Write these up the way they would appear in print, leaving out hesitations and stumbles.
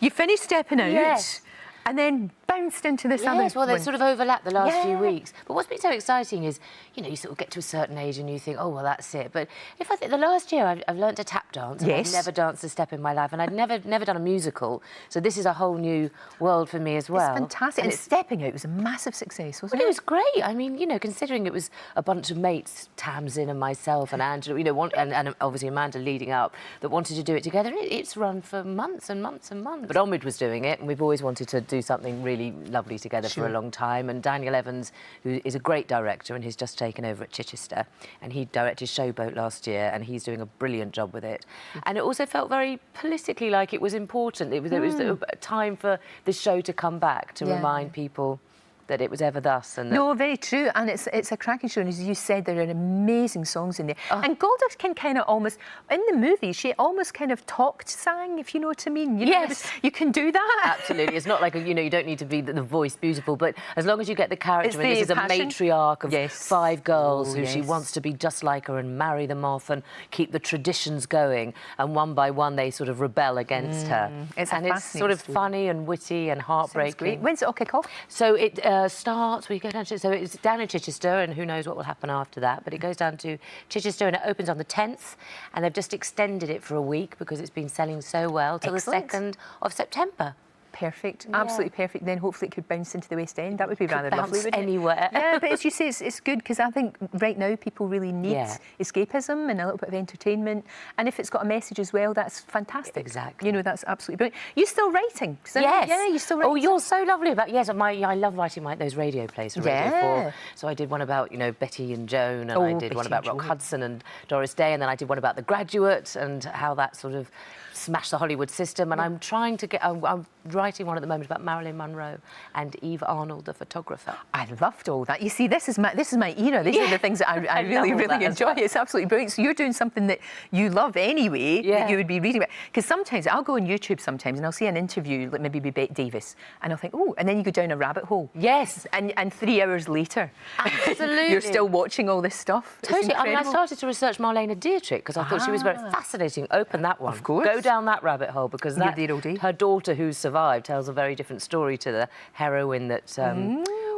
You finished stepping out. Yes. And then bounced into this other Yes, well, they one. sort of overlapped the last few weeks. But what's been so exciting is, you know, you sort of get to a certain age and you think, oh, well, that's it. But if I think the last year I've learned to tap dance. And I've never danced a step in my life, and I'd never done a musical. So this is a whole new world for me as well. It's fantastic. And Stepping Out was a massive success, wasn't it? Well, it was great. I mean, you know, considering it was a bunch of mates, Tamsin and myself and Angela, you know, and obviously Amanda leading up, that wanted to do it together. It's run for months and months and months. But Onward was doing it, and we've always wanted to do something really lovely together for a long time. And Daniel Evans, who is a great director and he's just taken over at Chichester, and he directed Showboat last year, and he's doing a brilliant job with it. And it also felt very politically like it was important. It was a time for this show to come back, to remind people that it was ever thus. And no, very true, and it's a cracking show, and as you said, there are amazing songs in there. And Golda can kind of almost, in the movie, she almost kind of sang, if you know what I mean. You know, you can do that. Absolutely. It's not like, you know, you don't need to be the voice beautiful, but as long as you get the character, and this is a matriarch of 5 girls who she wants to be just like her and marry them off and keep the traditions going, and one by one they sort of rebel against her. It's sort of funny and witty and heartbreaking. When's it all kick off? So it starts, we go down to, so it's down in Chichester, and who knows what will happen after that, but it goes down to Chichester and it opens on the 10th, and they've just extended it for a week because it's been selling so well till the 2nd of September. Perfect, absolutely perfect. Then hopefully it could bounce into the West End. That would be rather lovely, wouldn't it? Anywhere. Yeah, but as you say, it's good, because I think right now people really need escapism and a little bit of entertainment. And if it's got a message as well, that's fantastic. Exactly. You know, that's absolutely brilliant. You're still writing? Yes. Yeah, you're still writing. Oh, you're so lovely about... Yes, I love writing those radio plays for Radio 4. So I did one about, you know, Betty and Joan, and I did one about Rock Hudson and Doris Day, and then I did one about The Graduate and how that sort of smashed the Hollywood system. And I'm trying to get... I'm writing one at the moment about Marilyn Monroe and Eve Arnold, the photographer. I loved all that. You see, this is my era. These are the things that I really enjoy. Well. It's absolutely brilliant. So you're doing something that you love anyway, that you would be reading about. Because sometimes I'll go on YouTube sometimes and I'll see an interview, like maybe with Bette Davis, and I'll think, oh, and then you go down a rabbit hole. Yes. And 3 hours later, absolutely, you're still watching all this stuff. Totally. I mean, I started to research Marlene Dietrich because I thought she was very fascinating. Open that one. Of course. Go down that rabbit hole, because her daughter who survived tells a very different story to the heroine that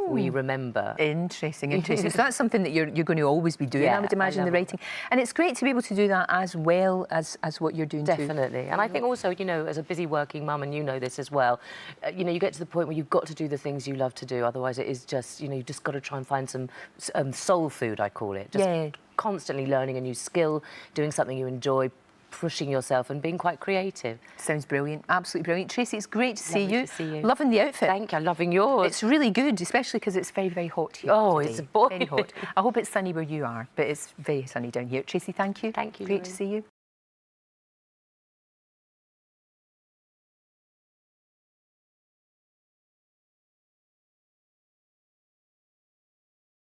we remember. Interesting. So that's something that you're going to always be doing, I would imagine, the writing. And it's great to be able to do that as well as what you're doing too. Definitely. And I think also, you know, as a busy working mum, and you know this as well, you know, you get to the point where you've got to do the things you love to do, otherwise it is just, you know, you've just got to try and find some soul food, I call it. Just constantly learning a new skill, doing something you enjoy, pushing yourself and being quite creative. Sounds brilliant, absolutely brilliant. Tracy, it's great to see you. Loving the outfit. Thank you, loving yours. It's really good, especially because it's very, very hot here. Oh, today. it's boiling. Very hot. I hope it's sunny where you are, but it's very sunny down here. Tracy, thank you. Thank you. Great to see you.